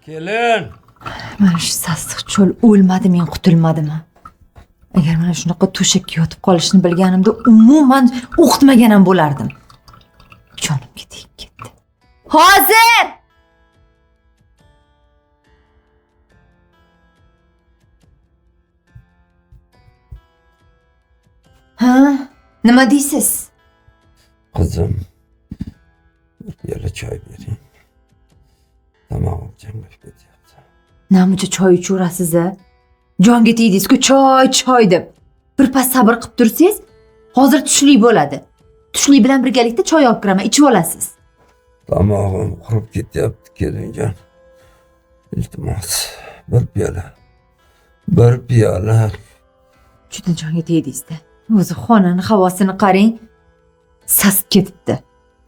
Kelin. Mana shu sassiq cho'l o'lmadi, men qutulmadimmi? Agar mana shunaqa to'shakka yotib qolishni bilganimda umuman o'qitmagan ham bo'lardim. Jonimga tegib ketdi. Hozir! Ha? Nima deysiz? Qizim, yana choy bering. Tamog'im changlab ketyapti. Namuncha choy ichaverasiz-a? Jonga tegdingiz-ku, choy deb. Birpas sabr qilib tursangiz, hozir tushlik bo'ladi. Tushlik bilan birgalikda choy olib kiraman, ichib olasiz. Tamog'im qurib ketyapti, kelinjon. Iltimos, bir piyola. Juda jonga tegdingiz-da. O'zi xonani havosini qarang. Sasib ketibdi.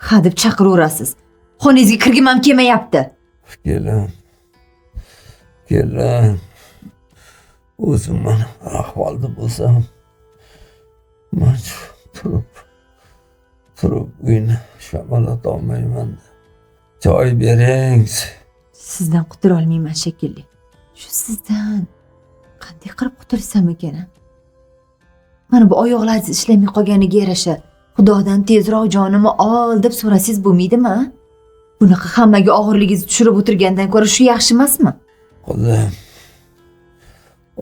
Ha deb chaqiraverasiz. Xonangizga kirgim ham kelmayapti. Kelin. O'zim mana ahvolda bo'lsam, men turib uyni shamollata olmayman. Choy bering. Sizdan qutula olmayman shekilli. Shu sizdan qanday qilib qutulsam ekan? Mana bu oyoqlaringiz ishlamay qolganiga yarasha Xudodan tezroq jonimni ol deb so'rasangiz bo'lmaydimi? Bunaqa hammaga og'irligingizni tushirib o'tirgandan ko'ra shu yaxshi emasmi? Qizim,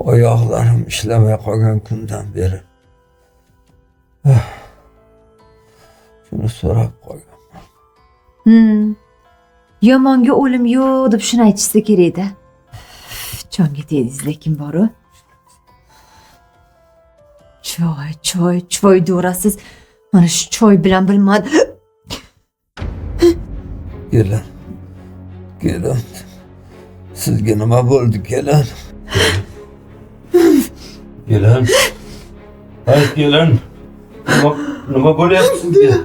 oyoqlarim ishlamay qolgan kundan beri shuni so'rab qolganman. Yomonga o'lim yo'q deb shuni aytishsa kerak-da. Jonga tegdingiz lekin boru. Choy do'rasiz. Mana shu choy bilan bilmadi. Kelin. Sizga nima bo'ldi, kelin? Kelin. Nima bo'lyapti sizga?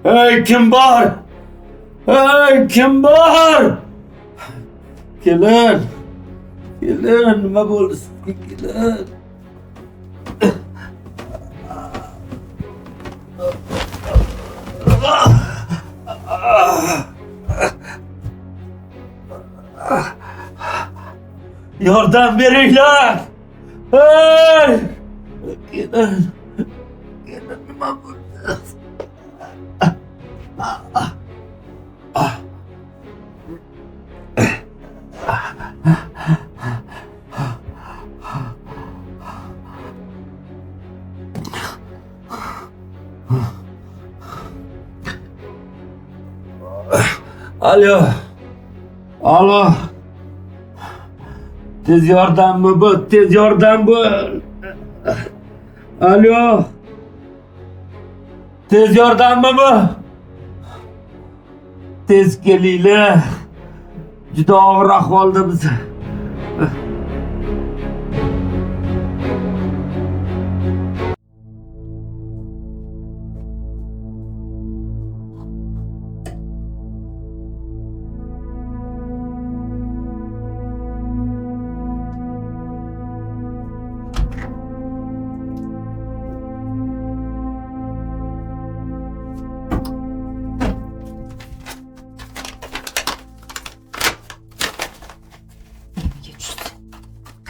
Hey, kim bor? Kelin, nima bo'ldi sizga, kelin? Yordam beringlar! Hey! Kelin, nima bo'ldi? Alo. Tez yordam bu. Alo. Tez yordammi bu? Tez kelinglar. Juda og'ir ahvolda biz.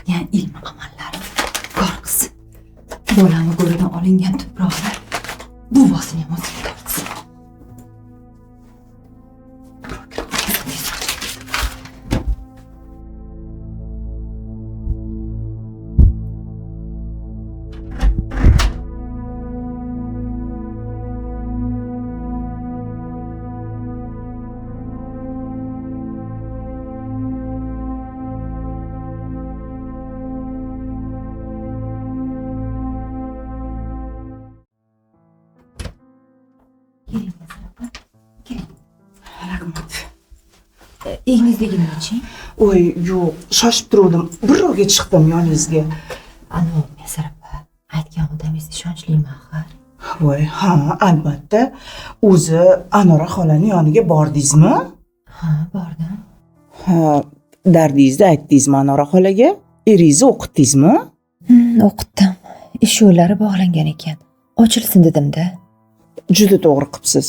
Yani ilmi amallarim kor qilsin. Bolani go'ridan olingan tuproqlar buvosini ham o'ziga tortsin. Rahmat. Egingizdagini oching. Oy, yo'q, shoshib turdim. Birovga chiqdim yoningizga. Ana, Mesir opa, aytgan odamingiz ishonchlimi axir? Voy, ha, albatta. O'zi Anora xolaning yoniga bordingizmi? Ha, bordim. Ha, dardingizni aytdingizmi Anora xolaga? Eringizni o'qitdingizmi? O'qitdim. Ish yo'llari bog'langan ekan. Ochilsin dedim-da. Juda to'g'ri qilibsiz.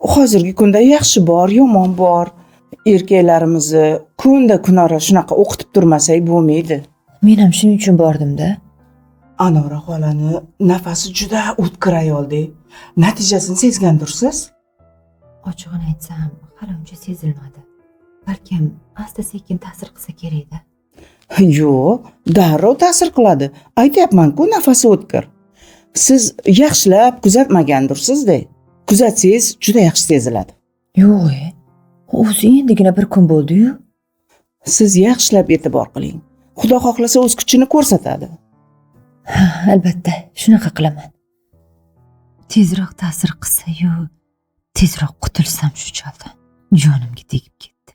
hozirgi kunda yaxshi bor, yomon bor. Erkaklarimizni kunda kunora shunaqa o'qitib turmasak bo'lmaydi. Men ham shuning uchun bordim-da. Anora xolani nafasi juda o'tkir ayolda. Natijasini sezgandirsiz? Ochig'ini aytsam, hali uncha sezilmadi. Balkim asta-sekin ta'sir qilsa kerak-da. Yo'q, darrov ta'sir qiladi. Aytyapman-ku, nafasi o'tkir. Siz yaxshilab kuzatmagandirsiz-da. Kuzatsangiz juda yaxshi seziladi. Yo'q, o'zi endigina bir kun bo'ldi-yu. Siz yaxshilab e'tibor qiling. Xudo xohlasa o'z kuchini ko'rsatadi. Albatta, shunaqa qilaman. Tezroq ta'sir qilsa-yu, tezroq qutulsam shu choldan. Jonimga tegib ketdi.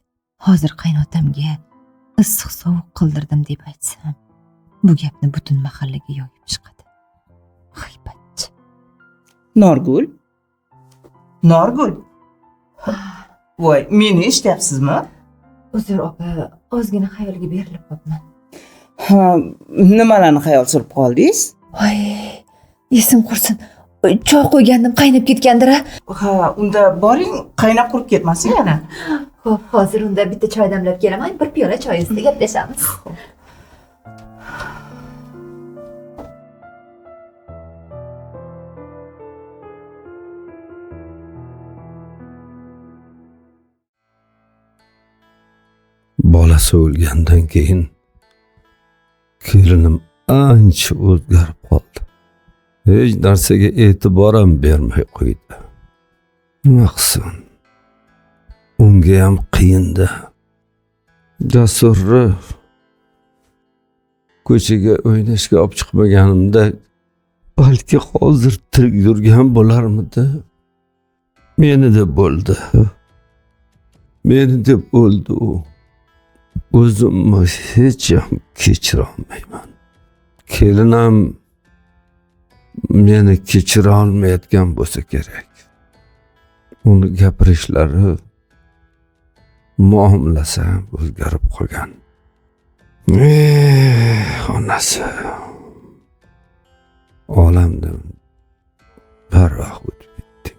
Hozir qaynotamga issiq sovuq qildirdim deb aytsam, bu gapni butun mahallaga yoyib chiqadi. G'iybatchi. Norgul? Norgul? Voy, meni eshityapsizmi? Uzr opa, ozgina xayolga berilib qolibman. Ha, nimalarni xayol surib qoldingiz? Voy, esim qursin. Choy qo'ygandim, qaynab ketgandir. Ha, unda boring, qaynab qurib ketmasin yana. Xo'p, hozir unda bitta choy damlab kelaman, bir piyola choy ustida gaplashamiz. Bolasi o'lgandan keyin kelinim ancha o'zgarib qoldi. Hech narsaga e'tibor ham bermay qo'ydi. Nima qilsin? Unga ham qiyindi. Jasurni ko'chaga o'ynashga olib chiqmaganimda balki hozir tirik yurgan bo'larmidi? Meni deb bo'ldi. Meni deb o'ldi u. O'zimni hech ham kechira olmayman. Kelinam meni kechira olmayotgan bo'lsa kerak. Uni gapirishlari, muomalasi ham o'zgarib qolgan. Onasi olamdan barvaqt o'tib ketdi.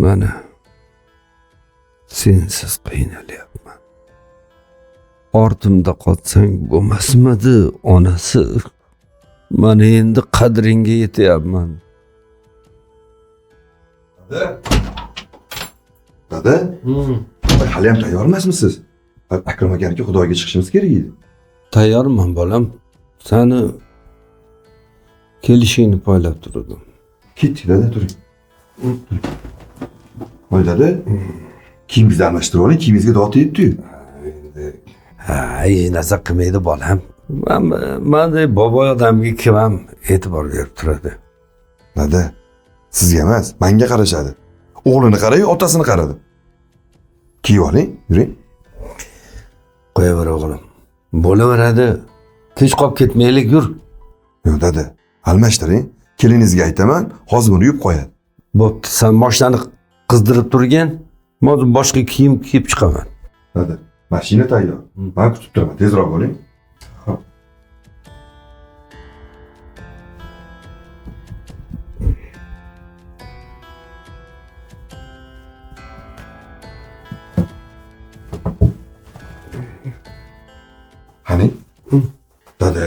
Mana sensiz qiynalyapman. Ortimda qotsang bo'lmasmidi, onasi? Mana endi qadringga yetyapman. Dada? Hali ham tayyormasmisiz? Akram akaniki Xudoga chiqishimiz kerak edi. Tayyorman bolam. Seni kelishingni poylab turdim. Ketdik dada, turing. Voy dada, kiyimingizni almashtirib oling, kiyimingizga dog' tegibdi-yu. Hech narsa qilmaydi bolam. Mendek bobo odamga kim ham e'tibor berib turadi. Dada, sizga emas, menga qarashadi. O'g'lini qarayu, otasini qaradi. Kiyib oling, yuring. Qo'yaver o'g'lim. Bo'laveradi. Kech qolib ketmaylik, yur. Yo'q dada, almashtiring. Keliningizga aytaman, hozir buni yuvib qo'yadi. Bo'pti, sen mashinani qizdirib turgan, men boshqa kiyim kiyib chiqaman. Dada, mashina tayyor. Men kutib turaman, tezroq bo'ling. Xo'p. Qani? Dada.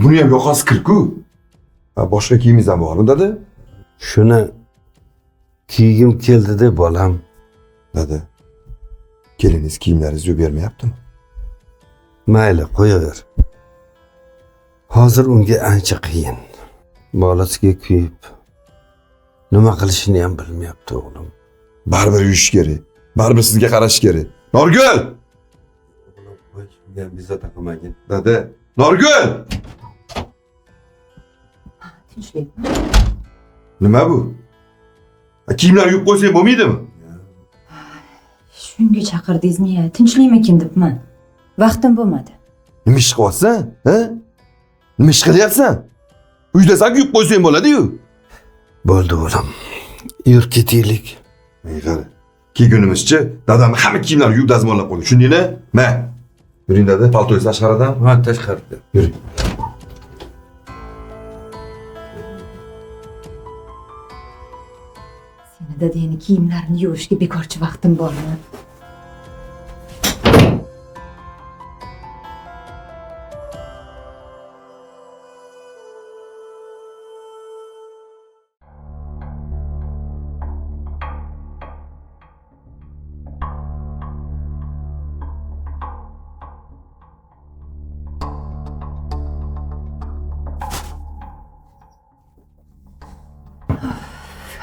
Buni ham yoqasi kirku. Boshqa kiyimingiz ham bormi, dada? Shuni kiygim keldi-da, bolam. Dada, keliningiz kiyimlaringizni yuvib bermayaptimi? Mayli, qo'yaver. Hozir unga ancha qiyin. Bolasiga kuyib nima qilishini ham bilmayapti o'g'lim. Baribir yuvish kerak. Baribir sizga qarash kerak. Norgul! Bezovta qilmagin. Dada, Norgul! Tinchlik. Nima bu? Kiyimlar yuvib qo'ysang bo'lmaydimi? Shunga chaqirdingizmi-ya? Tinchlikmikin debman. Vaqtim bo'lmadi. Nima ish qilyapsan? Ha? Nima ish qilyapsan? Uyda sak yuvib qo'ysang bo'ladi-yu. Bo'ldi o'g'lim. Yur ketaylik. Ey qara. Kelgunimizcha dadamni hamma kiyimlarini yuvib dazmollab qo'ydi. Tushundinglar? Ma. Yuring dada, paltoyingizni tashqaridan. Ha, tashqarida. Yuring. Seni dadangni kiyimlarini yuvishga bekorchi vaqtim bormi?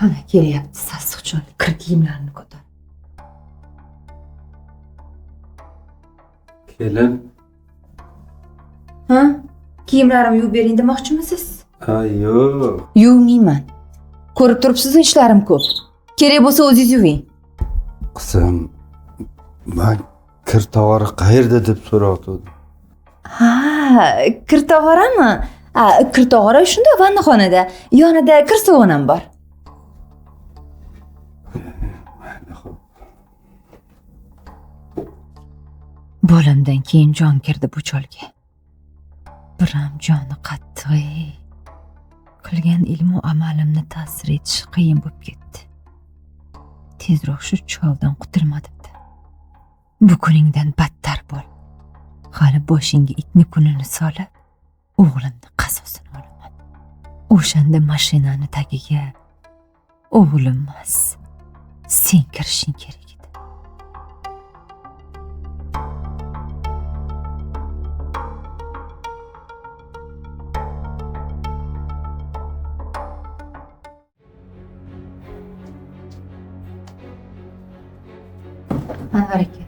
Ana kelyapti sassiqjon kir kiyimlarini ko'tar. Kelin. Ha? Kiyimlarimni yuvib bering demoqchimisiz? Ha, yo'q. Yuvmayman. Ko'rib turibsiz, ishlarim ko'p. Kerak bo'lsa o'zingiz yuving. Qizim, men kir tog'ora qayerda deb so'rayotgandim. Ha, kir tog'orami? Ha, kir tog'ora shunda vannaxonada. Yonida kir sovunam bor. Bo'limdan keyin jon kirdi bu cholga. Biram joni qattiq. Qilgan ilmu amalimni ta'sir etishi qiyin bo'lib ketdi. Tezroq shu choldan qutulmadim-da. Bu kuningdan battar bo'l. Hali boshingga itni kunini solib, o'g'limni qasosini olaman. O'shanda mashinani tagiga o'g'limmas, sen kirishing kerak edi. Anvar aka,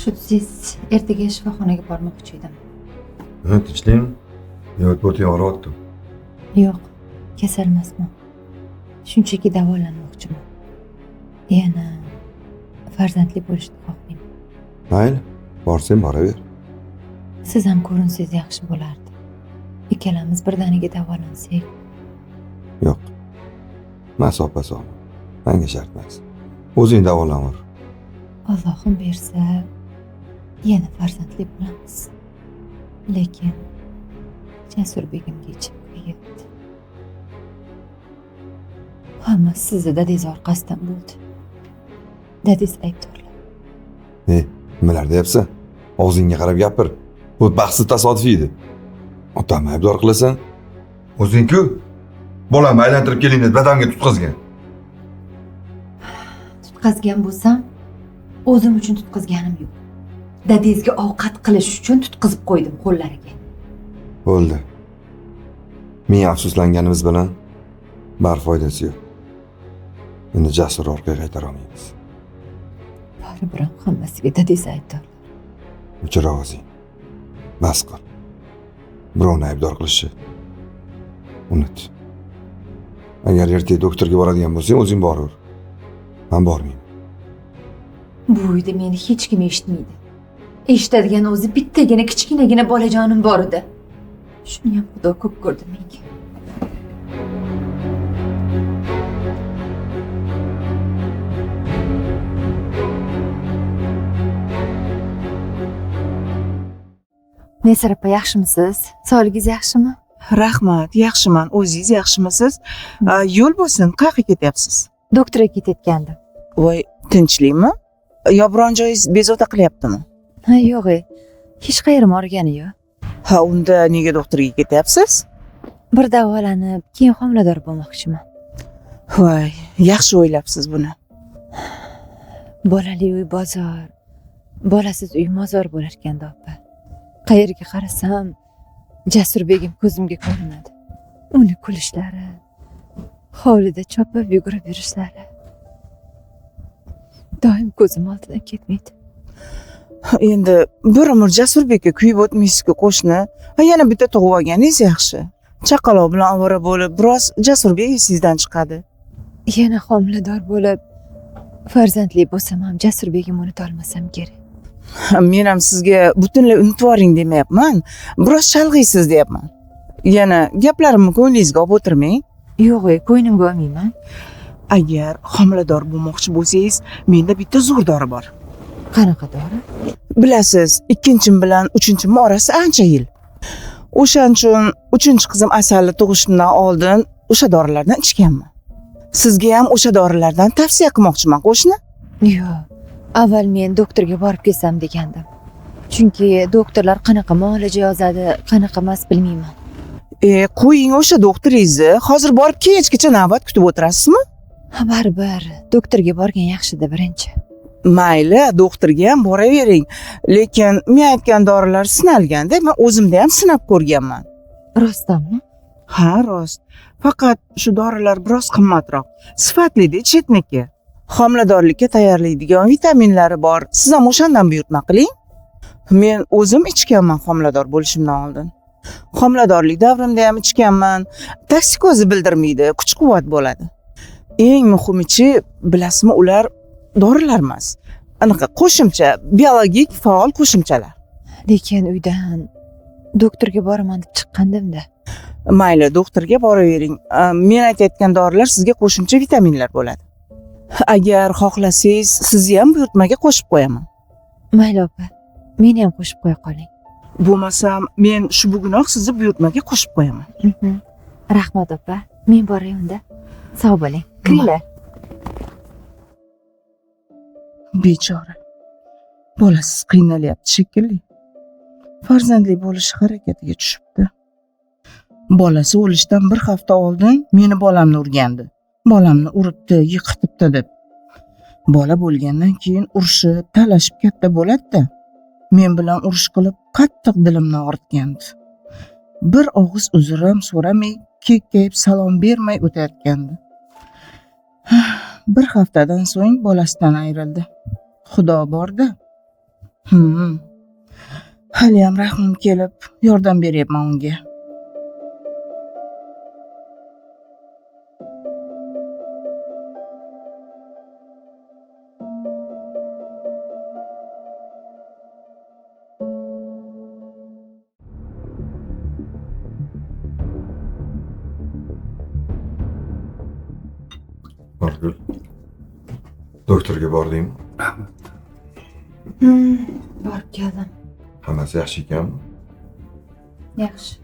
shu siz ertaga shifoxonaga bormoqchi edim. Ha, tinchlikmi? Yo'q, bo'ting og'riyapti. Yo'q, kasal emasman. Shunchaki davolanmoqchiman. Yana farzandli bo'lishni xohlayman. Mayli, borsang boraver. Siz ham ko'rinsangiz yaxshi bo'lardi. Ikkalamiz birdaniga davolansak. Yo'q. Masofa-sofa. Menga shart emas. O'zing davolanver. Allohim bersa, yana farzandli bo'lamiz. Lekin Jasurbegimga ichim kuyibdi. Hamma sizni dadangiz orqasidan bo'ldi. Dadangiz aybdorlar. Nimalar deyapsan? Og'zingga qarab gapir. Bu baxtsiz tasodif edi. Otamni aybdor qilasan? O'zing-ku bolamni aylantirib keling deb dadamga tutqazgan. Tutqazgan bo'lsam, o'zim uchun tutqazganim yo'q. Dadangizga ovqat qilish uchun tutqazib qo'ydim qo'llariga. Bo'ldi. Men afsuslanganimiz bilan bar foydasi yo'q. Endi Jasur orqaga qaytara olmaymiz. Baribir hammasiga dadangiz aybdor. O'chir ovozing. Bas qil. Birovni aybdor qilishni unut. Agar ertaga doktorga boradigan bo'lsang, o'zing boraver. Men bormayman. Bu uyda meni hech kim eshitmaydi. Eshitadigan o'zi bittagina kichkinagina bolajonim bor edi. Shuni ham Xudo ko'p ko'rdi menga. Nesar opa, yaxshimisiz? Sog'ligingiz yaxshimi? Rahmat, yaxshiman. O'zingiz yaxshimisiz? Yo'l bo'lsin, qayerga ketyapsiz? Doktorga ketayotgandim. Voy, tinchlikmi? Yo biron joyingiz bezovta qilyaptimi? Ha, yo'q, hech qayerga borgani yo'q. Ha, unda nega doktorga ketyapsiz? Bir davolanib, keyin homilador bo'lmoqchiman. Voy, yaxshi o'ylabsiz buni. Bolali uy bozor, bolasiz uy mozor bo'lar ekan-da opa. Qayerga qarasam, Jasurbegim ko'zimga ko'rinadi. Uni kulishlari, hovlida chopib yugurib yurishlari doim ko'zim oldidan ketmaydi. Endi bir umr Jasurbekka kuyib o'tmaysiz-ku qo'shni. Yana bitta tug'ib olganingiz yaxshi. Chaqaloq bilan ovora bo'lib, biroz Jasurbek esingizdan chiqadi. Yana homilador bo'lib, farzandli bo'lsam ham Jasurbegimni unuta olmasam kerak. Men ham sizga butunlay unutib yuboring demayapman. Biroz chalg'iysiz deyapman. Yana gaplarimni ko'nglingizga olib o'tirmang. Yo'q, ko'nglimga olmayman. Agar homilador bo'lmoqchi bo'lsangiz, menda bitta zo'r dori bor. Qanaqa dori? Bilasiz, ikkinchim bilan uchinchim orasi ancha yil. O'shaning uchun uchinchi qizim Asalni tug'ishimdan oldin o'sha dorilardan ichganman. Sizga ham o'sha dorilardan tavsiya qilmoqchiman qo'shni. Yo'q, avval men doktorga borib kelsam degandim. Chunki doktorlar qanaqa muolaja yozadi, qanaqa emas bilmayman. Qo'ying o'sha doktoringizni. Hozir borib kechgacha navbat kutib o'tirasizmi? Baribir doktorga borgan yaxshida birinchi. Mayli, doktorga ham boravering. Lekin men aytgan dorilar sinalganda, men o'zimda ham sinab ko'rganman. Rostdanmi? Ha, rost. Faqat shu dorilar biroz qimmatroq. Sifatli-da, chetniki. Homiladorlikka tayyorlaydigan vitaminlari bor. Siz ham o'shandan buyurtma qiling. Men o'zim ichganman homilador bo'lishimdan oldin. Homiladorlik davrimda ham ichganman. Toksikozni bildirmaydi, kuch-quvvat bo'ladi. Eng muhimichi, bilasizmi, ular dorilar emas. Anaqa qo'shimcha, biologik faol qo'shimchalar. Lekin uydan doktorga boraman deb chiqqandimda. Mayli, doktorga boravering. Men aytayotgan dorilar sizga qo'shimcha vitaminlar bo'ladi. Agar xohlasangiz, sizni ham buyurtmaga qo'shib qo'yaman. Mayli opa, meni ham qo'shib qo'ya qoling. Bo'lmasam, men shu bugunoq sizni buyurtmaga qo'shib qo'yaman. Rahmat opa, men boray unda. Sog' bo'ling. Kiringlar. Bechora. Bolasiz qiynalyapti shekilli. Farzandli bo'lish harakatiga tushibdi. Bolasi o'lishidan bir hafta oldin meni bolamni urgandi. Bolamni uribdi, yiqitibdi deb. Bola bo'lgandan keyin urushib, talashib katta bo'ladi-da. Men bilan urush qilib, qattiq dilimni og'ritgandi. Bir og'iz uzr ham so'ramay, kekkayib salom bermay o'tayotgandi. Bir haftadan so'ng bolasidan ayrildi. Xudo borda. Hali ham rahmim kelib, yordam beryapman unga. Norgul. Doktorga bordingmi? Borib keldim. Hammasi yaxshi ekanmi? Yaxshi.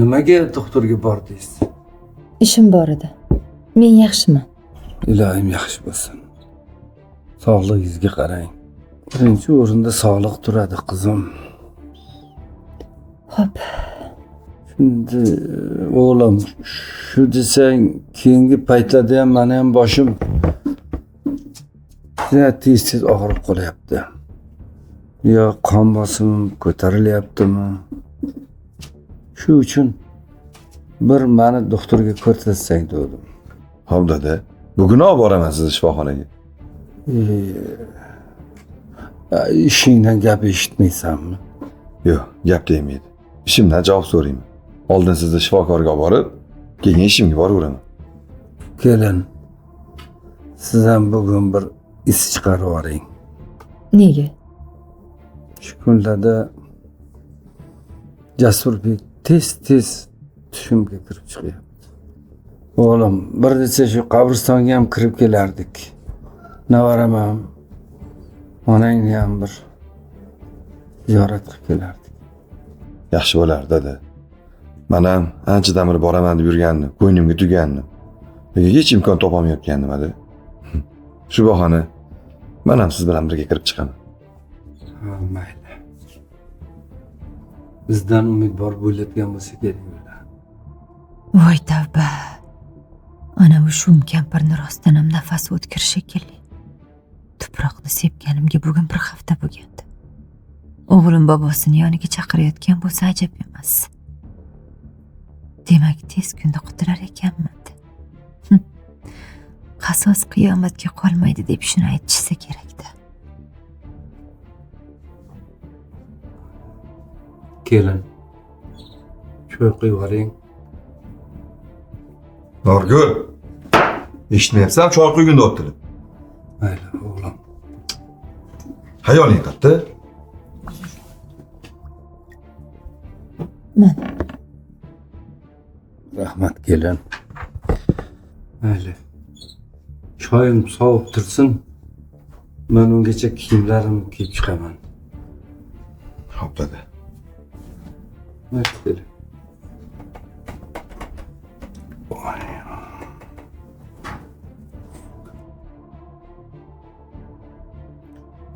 Nimaga doktorga bordingiz? Ishim bor edi. Men yaxshiman. Ilohim yaxshi bo'lsin. Sog'lig'ingizga qarang. Birinchi o'rinda sog'liq turadi, qizim. Xo'p. Shunda o'g'lim, shu desang, keyingi paytlarda ham meni ham boshim tez og'rib qolyapti. Yo qon bosimim ko'tarilyaptimi? Shu uchun bir meni doktorga ko'rsatsang dedim. Xo'p dada, bugun olib boraman sizni shifoxonaga. Ishingdan gap eshitmaysanmi? Yo'q, gap tegmaydi. Ishimdan javob so'rayman. Oldin sizni shifokorga olib borib, keyin ishimga boraveraman. Kelin, siz ham bugun bir is chiqarib yuboring. Nega? Shu kunlarda Jasurbek tez tushimga kirib chiqyapti. O'g'lim, bir desa shu qabristonga ham kirib kelardik. Navaram ham, onangni ham bir ziyorat qilib kelardik. Yaxshi bo'lardi dada. Men ham anchadan beri boraman deb yurgandim, ko'nglimga tugandim. Lekin hech imkon topolmayotgandim hali. Shu bahona men ham siz bilan birga kirib chiqaman. Mayli. Bizdan umidvor bo'layotgan bo'lsa kelinglar. Voy tavba. Ana bu shum kampirni rostdan ham nafasi o'tkir shekilli. Tuproqni sepganimga bugun bir hafta bo'lgandi. O'g'lim bobosini yoniga chaqirayotgan bo'lsa ajab emas. Demak, tez kunda qutular ekanman. Qasos qiyomatga qolmaydi deb shuni aytishsa kerak-da. Kelin. Choy quyib yuboring. Norgul. Eshitmayapsan, choy quygunda o'tirib. Mayli, o'g'lim. Hayoling qayerda? Mana. Rahmat kelin. Mayli. Choyim sovib tursin. Men ungacha kiyimlarimni kiyib chiqaman. Xo'p dada. Mayli kelin. Voy.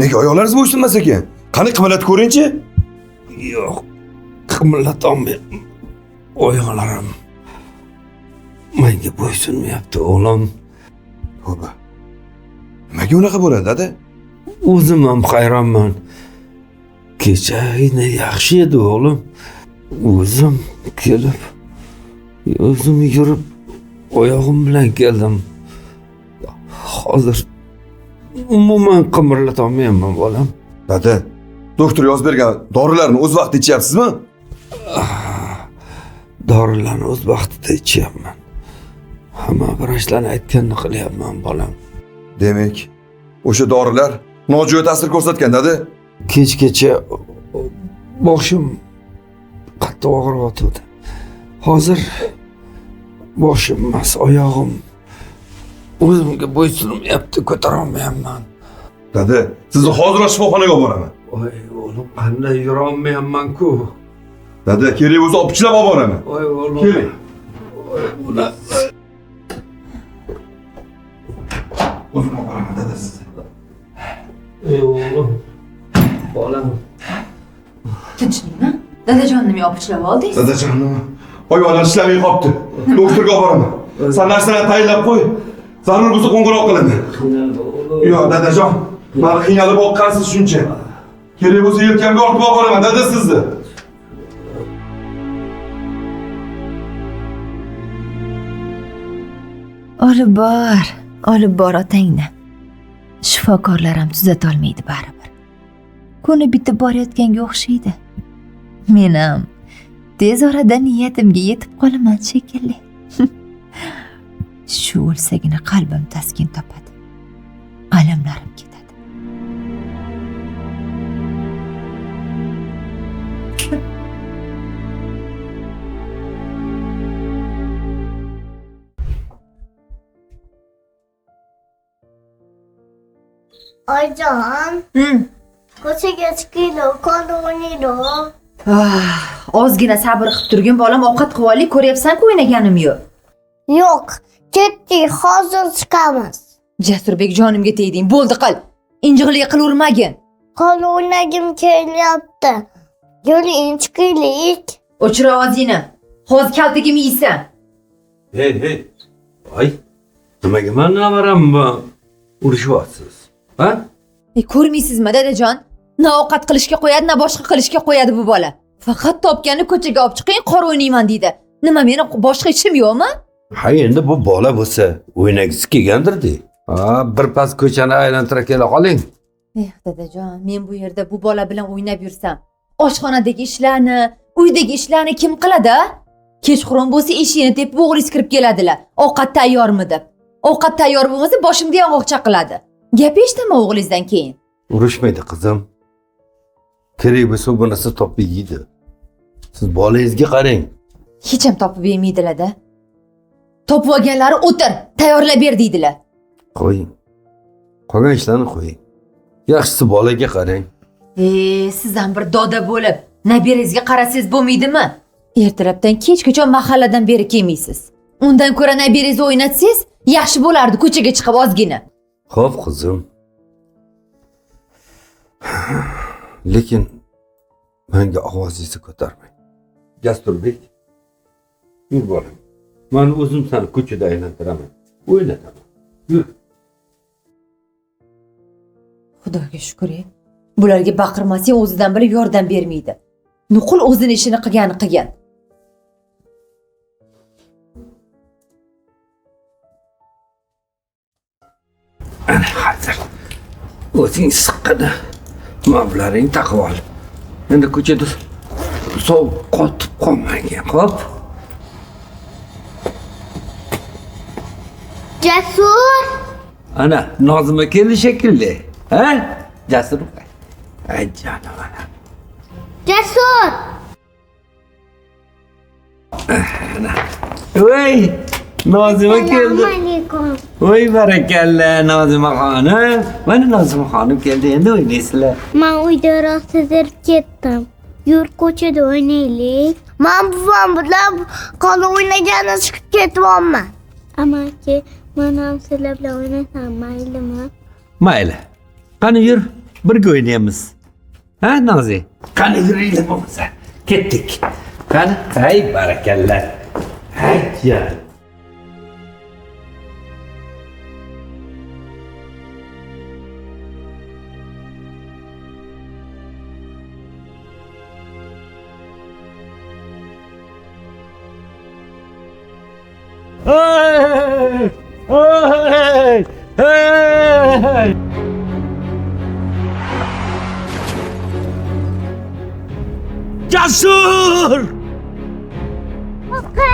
Nega oyoqlaringiz bo'ysunmas ekan? Qani qimirlatib ko'ring-chi. Yo'q, qimirlatolmayapman. Oyoqlarim menga bo'ysunmayapti, o'g'lim. Tavba. Nimaga unaqa bo'ladi, dada? O'zim ham hayronman. Kechagina yaxshi edi, o'g'lim. O'zim kelib, o'zim yurib, oyog'im bilan keldim. Hozir umuman qimirlatolmayapman, bolam. Dada, doktor yozib bergan dorilarni o'z vaqtida ichyapsizmi? Dorilarni o'z vaqtida ichyapman. Hamma vrachlarni aytganini qilyapman, bolam. Demak, o'sha dorilar nojo'ya ta'sir ko'rsatgan, dada. Kechgacha boshim qattiq og'riyotdi. Hozir boshim emas, oyog'im o'zimga bo'ysunmayapti, ko'tara olmayapman. Dada, sizni hozir shifoxonaga olib boraman. Voy, o'g'lim, qanday yura olmayapman-ku. Dada, kerak bo'lsa opichlab olib boraman. Voy, o'g'lim. Keling. Voy, buni O'zim olib boraman, dada sizni. ey o'g'lim. Bolam. Tinchlikmi? Dadajonini men opichlab oldingiz. Dadajonim, oyoqlar ishlamay qolibdi. Doktorga olib boraman. Sen narsalarni tayinlab qo'y. Zarur bo'lsa qo'ng'iroq qilaman. Yo'q, dadajon. Meni qiynalib boqqansiz shuncha. Kerak bo'lsa yelkamga ortib olib boraman, dada sizni. Olib bor otangni. Shifokorlar ham tuzata olmaydi baribir. Kuni bitib borayotganga o'xshaydi. Men ham tez orada niyatimga yetib qolaman shekilli. Shu o'lsagina qalbim taskin topadi. Alamlarim ketadi. Oyijon, ko'chaga chiqinglar, qon o'ynaylik. Ozgina sabr qilib turgin bolam, ovqat qilib olaylik, ko'ryapsan-ku o'ynaganim yo'q. Yo'q, ketdik, hozir chiqamiz. Jasurbek jonimga tegding, bo'ldi qil. Injiqlik qilavermagin. Qon o'ynagim kelyapti. Yo'ling, chiqaylik. O'chir ovozingni. Hozir kaltigimni yeysan. Hey. Voy, nimaga meni navaramni urishyapsiz? Ha? Ko'rmaysizmi dadajon? Na ovqat qilishga qo'yadi, na boshqa qilishga qo'yadi bu bola. Faqat topganni ko'chaga olib chiqing, qor o'ynayman deydi. Nima, meni boshqa ishim yo'qmi? Ha, endi bu bola bo'lsa o'ynagisi kelgandir-da. Bir pas ko'chani aylantira kela qoling. Dadajon, men bu yerda bu bola bilan o'ynab yursam, oshxonadagi ishlarni, uydagi ishlarni kim qiladi? Kechqurun bo'lsa eshikni tepib o'g'lingiz kirib keladilar. Ovqat tayyormi deb. Ovqat tayyor bo'lmasa boshimda yong'oq chaqiladi. Gap eshitaman o'g'lingizdan keyin. Urushmaydi qizim. Kerak bo'lsa bu narsa topib yeydi. Siz bolangizga qarang. Hech ham topib yemeydilar-da. Topib olganlari o'tir, tayyorlab ber deydilar. Qo'ying. Qolgan ishlarni qo'ying. Yaxshisi bolaga qarang. Siz ham bir doda bo'lib, nabirangizga qarasangiz bo'lmaydimi? Ertalabdan kechgacha mahalladan beri kelmaysiz. Undan ko'ra nabirangizni o'ynatsangiz, yaxshi bo'lardi ko'chaga chiqib ozgina. Xo'p, qizim. Lekin menga ovozingizni ko'tarmang. Jasturbek, yur bolam. Men o'zim seni ko'chada aylantiraman. O'ynataman. Yur. Xudoga shukr. Bularga baqirmasang o'zidan bilib yordam bermaydi. Nuqul o'zini ishini qilgan. Ana hozir o'zing siqqanda mablaring taqib ol. Endi ko'chada sovuq qotib qolmagin, xo'p? Jasur, Ana Nozima keldi shekilli. Ha? Jasur. Ay jonim ana. Jasur. Voy, Nozima keldi. Assalomu alaykum. Voy barakalla Nozima xonim. Mana Nozima xonim keldi, endi o'ynaysizlar. Men uyda rostizib ketdim. Yur ko'chada o'ynaylik. Men buvam bilan qon o'ynagani chiqib ketyapman. Amaki, men ham sizlar bilan o'ynasam maylimi? Mayli. Qani yur. birga o'ynaymiz. Ha, Nozi? Qani yuringlar bo'lmasa. Ketdik. Qani, hay barakallah. Hay ya. Hey! Hey! Hey! Jasur! Opa.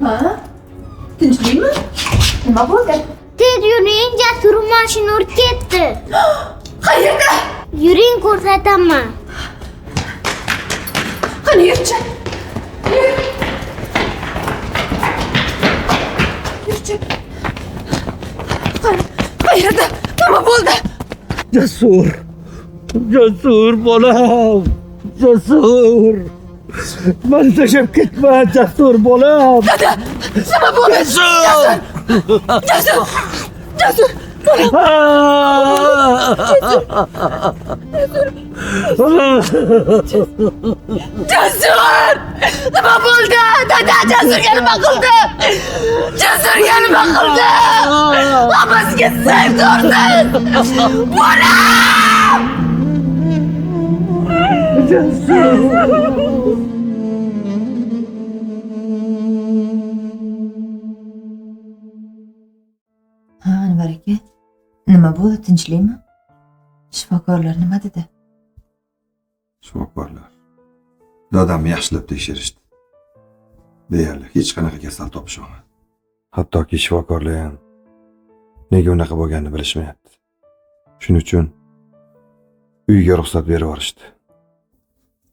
Ha? Tinchlikmi? Nima bo'ldi? Tez yuring, Jasur mashina urib ketdi. Qayerda? Yuring, ko'rsataman. Qani yurchi. Yurchi. Qayerda? Nima bo'ldi? Jasur! Jasur bolam! Jasur! Mani tashlab ketma, Jasur bolam! Dada, nima bo'ldi? Jasur! Jasur! Jasur! Jasur! Nima bo'ldi? Dada, Jasurga nima qildi? Jasurga nima qildi? Hammasiga sardorsiz! Bolam! Ha, Anvar aka. Nima bo'ldi, tinchlikmi? Shifokorlar nima dedi? Shifokorlar dadamni yaxshilab tekshirishdi. Deyarli hech qanaqa kasal topish olmadi. Hattoki shifokorlar ham nega unaqa bo'lganini bilishmayapti. Shuning uchun uyga ruxsat berib yuborishdi.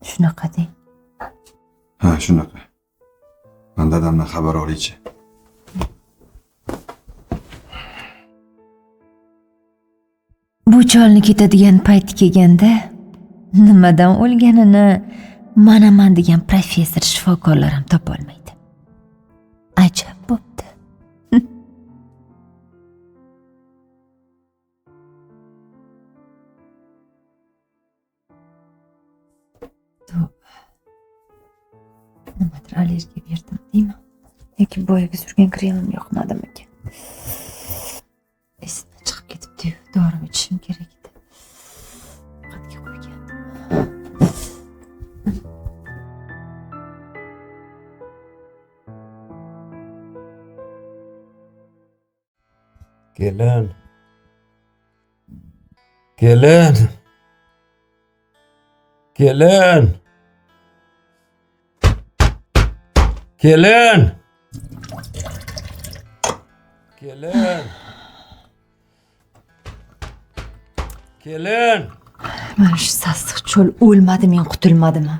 Shunaqa deng. Ha, shunaqa. Men dadamdan xabar olaychi. Bu cholni ketadigan payti kelganda nimadan o'lganini manaman degan professor shifokorlar ham topolmaydi. Ajab bo'pti. Nimadir allergiya berdim deymi? Yoki boyagi surgan kremim yoqmadimikan? Esimdan chiqib ketibdi-yu, dorini ichishim kerak edi. Qatga qo'ygandim. Kelin. Kelin. Kelin. Kelin. Kelin. Kelin. Mana shu sassiq cho'l o'lmadi, men qutulmadimmi?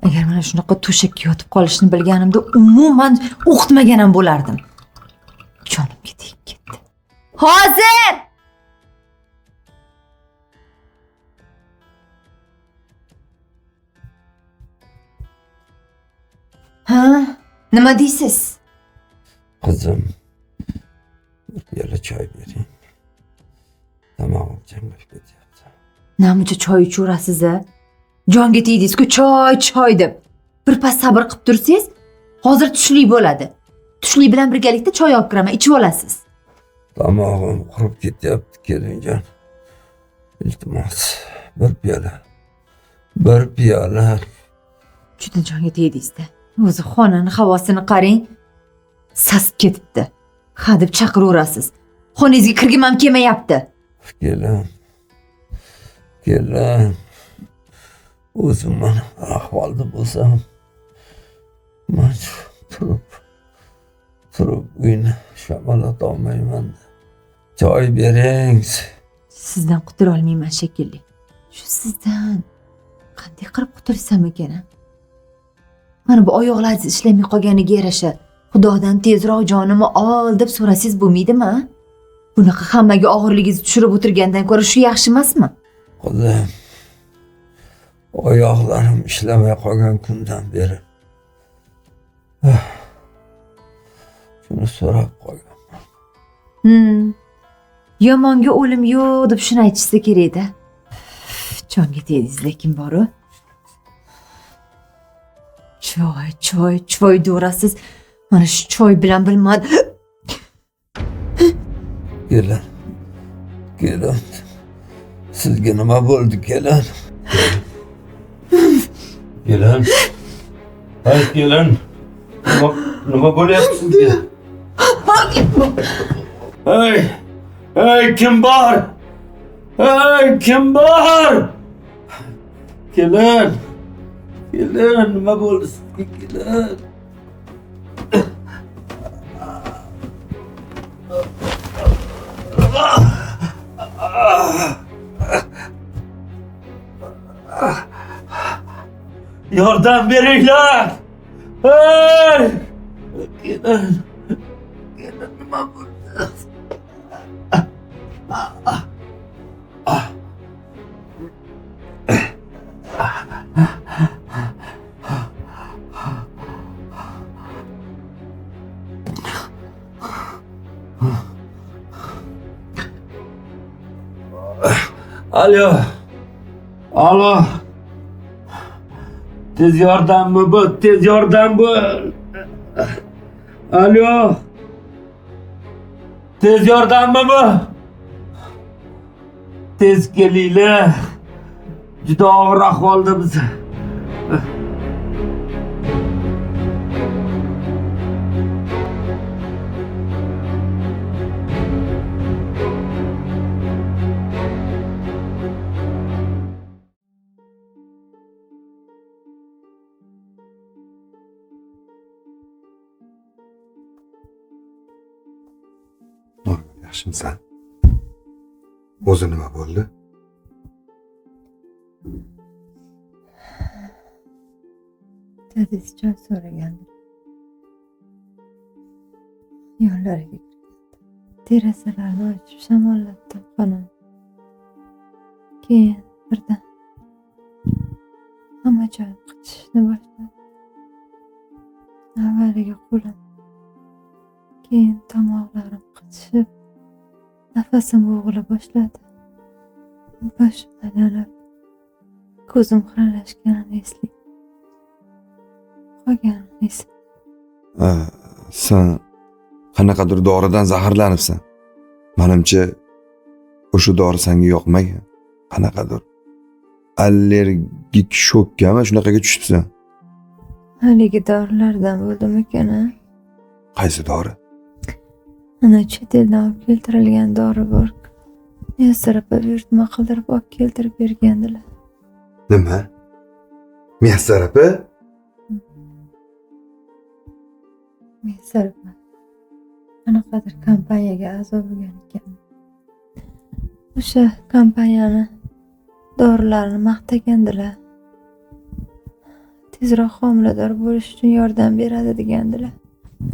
Agar mana shunaqa to'shakka yotib qolishni bilganimda umuman o'qitmagan ham bo'lardim. Jonimga tegib ketdi. Hozir! Ha? Nima deysiz? Qizim, yana choy bering. Tomog'im changlab ketyapti. Namuncha choy ichaverasiz-a? Jonga tegdingiz-ku, choy deb. Birpas sabr qilib tursangiz, hozir tushlik bo'ladi. Tushlik bilan birgalikda choy olib kiraman, ichib olasiz. Tomog'im qurib ketyapti, kelinjon. Iltimos, bir piyola. Juda jonga tegdingiz-da. O'zi xonani havosini qarang. Sasib ketibdi. Ha deb chaqiraverasiz. Xonangizga kirgim ham kelmayapti. Kelin. O'zim mana ahvolda bo'lsam, men turib uyni shamollata olmayman. Choy bering. Sizdan qutula olmayman shekilli. Shu sizdan qanday qilib qutulsam ekan? Mana bu oyoqlaringiz ishlamay qolganiga yarasha Xudodan tezroq jonimni ol deb so'rasangiz bo'lmaydimi? Bunaqa hammaga og'irligingizni tushirib o'tirgandan ko'ra shu yaxshi emasmi? Qizim, oyoqlarim ishlamay qolgan kundan beri shuni so'rab qolgan. Yomonga o'lim yo'q deb shuni aytishsa kerak-da. Jonga tegdingiz lekin boru. Choy do'rasiz. Mana shu choy bilan bilmadi. Kelin. Sizga nima bo'ldi, kelin? Kelin. Hay kelin. Nima bo'lyapti sizga? Hey, kim bor? Kim bor? Kelin. Nima bo'ldi sizga, kelin? Yordam beringlar! Hey! Kelin nima bo'ldi? Alo. Tez yordam bu. Alo. Tez yordammi bu? Tez kelinglar. Juda og'ir ahvolda biz. Yaxshimisan? O'zi nima bo'ldi? Dadasi choy so'ragandi. Yo'llariga kirdi. Derazalarni ochib shamollatdim xonam. Keyin birdan hamma joy qichishishni boshladi. Avvaliga qo'lim, keyin tomoqlarim qichishib, nafasim bo'g'ila boshladi. Boshim aylanib, ko'zim xiralashganini eslayman. Qolganini esim. Sen qanaqadir doridan zaharlanibsan. Menimcha o'sha dori senga yoqmagan. Qanaqadir allergik shokkami shunaqaga tushibsan. Haligi dorilardan bo'ldimikan? Qaysi dori? Ana chet eldan olib keltirilgan dori bor. Muyassar buyurtma qildirib olib keltirib bergandilar. Nima? Muyassar opa? Muyassar qanaqadir kompaniyaga a'zo bo'lgan ekan. O'sha kompaniyani dorilarini maqtagandilar. Tezroq homilador bo'lish uchun yordam beradi degandilar.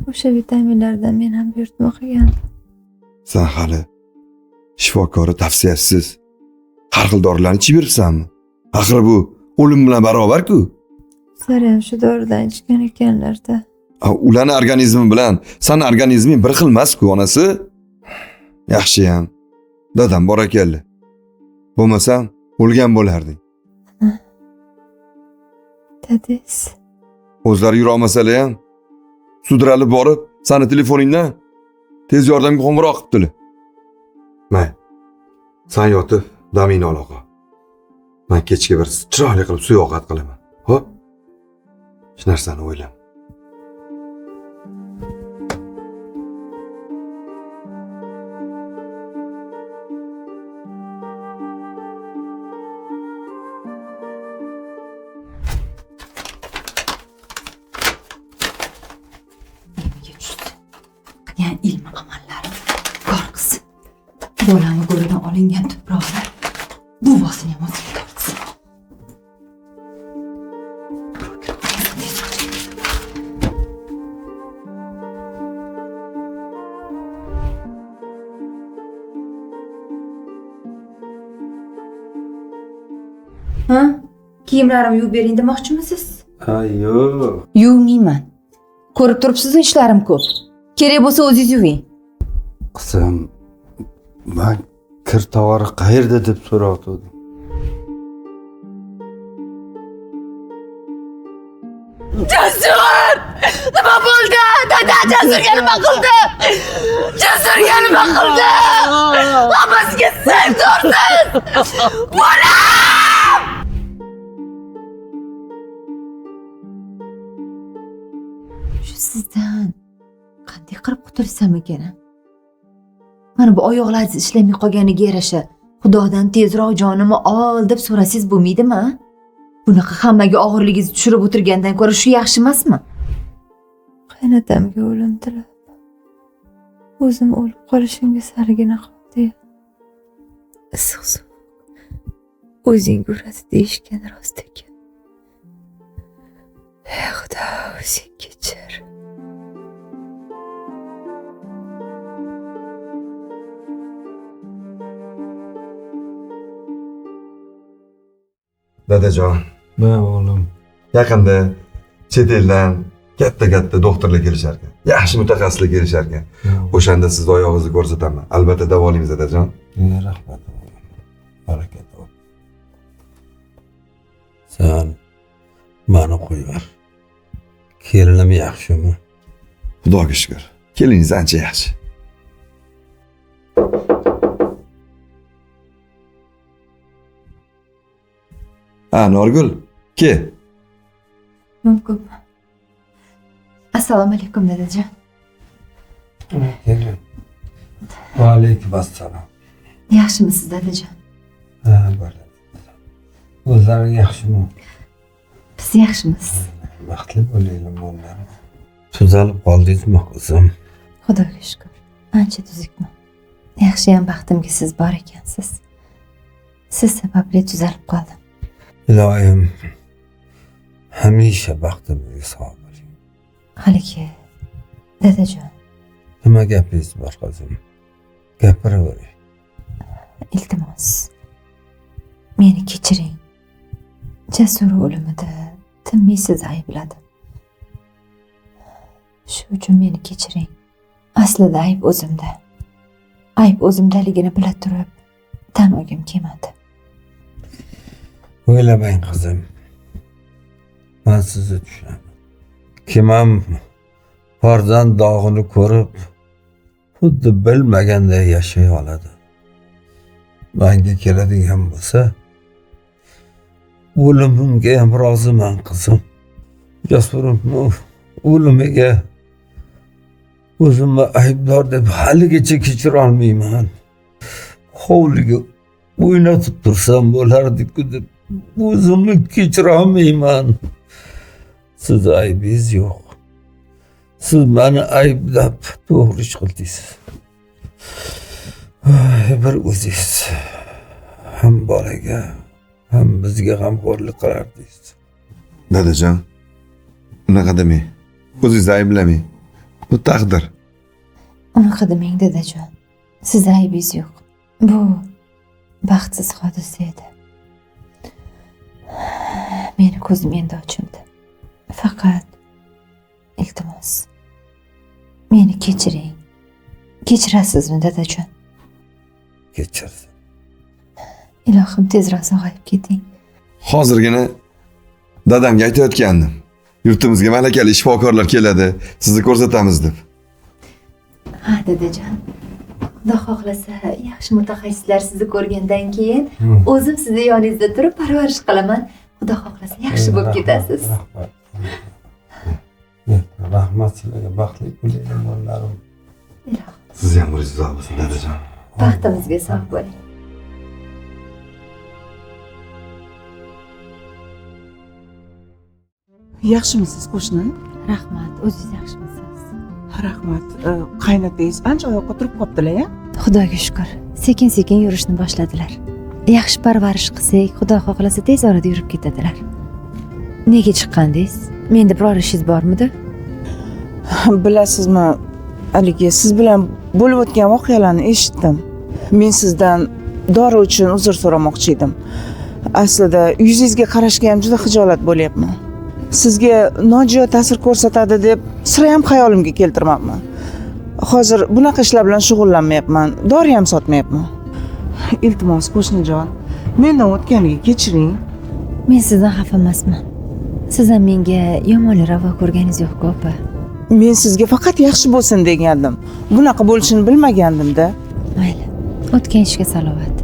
O'sha vitaminlardan men ham buyurtma qilgandim. Sen hali shifokori tavsiyasiz har xil dorilarni ichib yuribsanmi? Axir bu o'lim bilan barobar-ku. Sizlar ham shu doridan ichgan ekanlar-da. Ularni organizmi bilan seni organizming bir xil emas-ku, onasi. Yaxshiyam. Dadam bor ekanlar. Bo'lmasam o'lgan bo'larding. Dadis. O'zlari yura olmasalar ham sudralib borib, seni telefoningdan tez yordamga qo'ng'iroq qilibdilar. May. Sen yotib, damingni ol og'a. Men kechga bir chiroyli qilib suv ovqat qilaman. Xo'p? Hech narsani o'ylama. Yani ilmi amallarım kor qilsin. Bolani go'ridan olingan tuproqlar buvosini ham o'ziga tortsin. Ha? Kiyimlarimni yuvib bering demoqchimisiz? Ha, yo'q. Yuvmayman. Ko'rib turibsiz, ishlarim ko'p. Kerak bo'lsa o'zingiz yuving. Qizim, men kir tovori qayerda deb so'rayotgandim. Jasur! Nima bo'ldi? Dada, Jasurga nima qildi? Jasurga nima qildi? Hammasiga siz tursiz! Bolam! Shu sizdan qanday qilib qutulsam ekan? Mana bu oyoqlaringiz ishlamay qolganiga yarasha Xudodan tezroq jonimni ol deb so'rasangiz bo'lmaydimi? Bunaqa hammaga og'irligingizni tushirib o'tirgandan ko'ra shu yaxshi emasmi? Qaynotamga o'lim tilab, o'zim o'lib qolishimga sarigina qoldi. Issiq suv o'zing uradi deyishgan rost ekan. Ey Xudo, o'zing kechir. Dadajon, Men o'g'lim. yaqinda chet eldan katta doktorlar kelishar ekan. Yaxshi mutaxassislar kelishar ekan. O'shanda sizni oyog'ingizni ko'rsataman. Albatta davolaymiz dadajon. Rahmat. Baraka top. Sen meni qo'yver. Kelinim yaxshimi? Xudoga shukr. Keliningiz ancha yaxshi. Norgul, ke. Mumkinmi? Assalomu alaykum dadajon. Keling. Va alaykum assalom. Yaxshimisiz dadajon? Ha, bo'ladi. O'zlaring yaxshimi? Biz yaxshimiz. Baxtli bo'laylik mo'llarim. Tuzalib qoldingizmi qizim? Xudoga shukr. Ancha tuzukman. Yaxshiyam baxtimga siz bor ekansiz. Siz sababli tuzalib qoldim. Iloyim hamisha baxtimizga sog' bo'ling. Haligi dadajon, Nima gapingiz bor qizim? Gapiravering. iltimos. Meni kechiring. Jasur o'limida tinmisiz aybladim. Shu uchun meni kechiring. Aslida ayb o'zimda. Ayb o'zimdaligini bila turib, tan olgim kelmadi. O'ylamang qizim. Men sizni tushunaman. Kim ham farzand dog'ini ko'rib, xuddi bilmaganday yashay oladi. Menga keladigan bo'lsa, o'limimga ham roziman qizim. Jasurimni o'limiga o'zimni aybdor deb haligacha kechira olmayman. Hovliga o'ynatib tursam bo'lardi-ku deb o'zimni kechira olmayman. Siz aybingiz yo'q. Siz meni ayblab to'g'ri ish qildingiz. Bir o'zingiz ham bolaga, ham bizga g'amxo'rlik qilardingiz. Dadajon, unaqa demang. O'zingizni ayblamang. Bu taqdir. Unaqa demang dadajon. Siz aybingiz yo'q. Bu baxtsiz hodisa edi. Meni ko'zim endi ochildi. Faqat iltimos, meni kechiring. Kechirasizmi dadajon? Kechirsin. Ilohim tezroq sog'ayib keting. Hozirgina dadamga aytayotgandim. Yurtimizga malakali shifokorlar keladi, sizni ko'rsatamiz deb. Ha dadajon. Xudo xohlasa, yaxshi mutaxassislar sizni ko'rgandan keyin o'zim sizni yoningizda turib parvarish qilaman. Xudo xohlasa, yaxshi bo'lib ketasiz. Rahmat sizlarga, baxtli bo'ling mo'llarim. Ilohim, Siz ham umringiz uzoq bo'lsin dadajon. baxtimizga sog' bo'ling. Yaxshimisiz qo'shni? Rahmat, o'zingiz yaxshimisiz? Rahmat. Qaynotangiz ancha oyoqqa turib qoptilar-ya? Xudoga shukr. Sekin-sekin yurishni boshladilar. Yaxshi parvarish qilsak, Xudo xohlasa tez orada yurib ketadilar. Nega chiqqandingiz? Menda biror ishingiz bormidi? Bilasizmi, haligi siz bilan bo'lib o'tgan voqealarni eshitdim. Men sizdan dori uchun uzr so'ramoqchi edim. Aslida yuzingizga qarashga ham juda xijolat bo'lyapman. Sizga nojo'ya ta'sir ko'rsatadi deb sira ham xayolimga keltirmabman. Hozir bunaqa ishlar bilan shug'ullanmayapman. Dori ham sotmayapman. Iltimos qo'shnijon, mendan o'tganiga kechiring. Men sizdan xafa emasman. Siz ham menga yomonlik ravo ko'rganingiz yo'q-ku, opa. Men sizga faqat yaxshi bo'lsin degandim. Bunaqa bo'lishini bilmagandim-da. Mayli. O'tgan ishga salovat.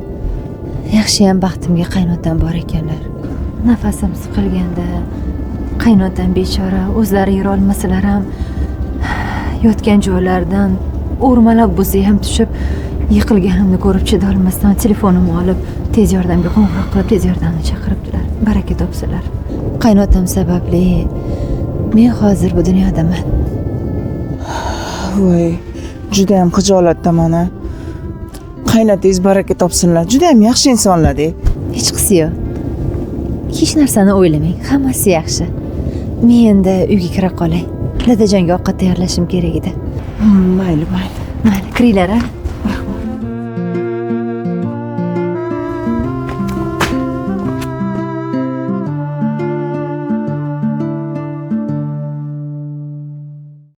Yaxshiyam baxtimga qaynotam bor ekanlar. Nafasim siqilganda qaynotam bechora o'zlari yura olmasalar ham yotgan joylaridan o'rmalab bo'lsa ham tushib yiqilganimni ko'rib chidolmasdan telefonimni olib tez yordamga qo'ng'iroq qilib tez yordamni chaqiribdilar. Baraka topsalar. Qaynotam sababli men hozir bu dunyodaman. Voy, juda ham xijolatdaman. Qaynotangiz baraka topsinlar. Juda ham yaxshi insonlar-da. Hech qisi yo'q. Hech narsani o'ylamang, hammasi yaxshi. Men endi uyga kira qolay. Dadajonga ovqat tayyorlashim kerak edi. Mayli, mayli. Mayli, kiringlar, a?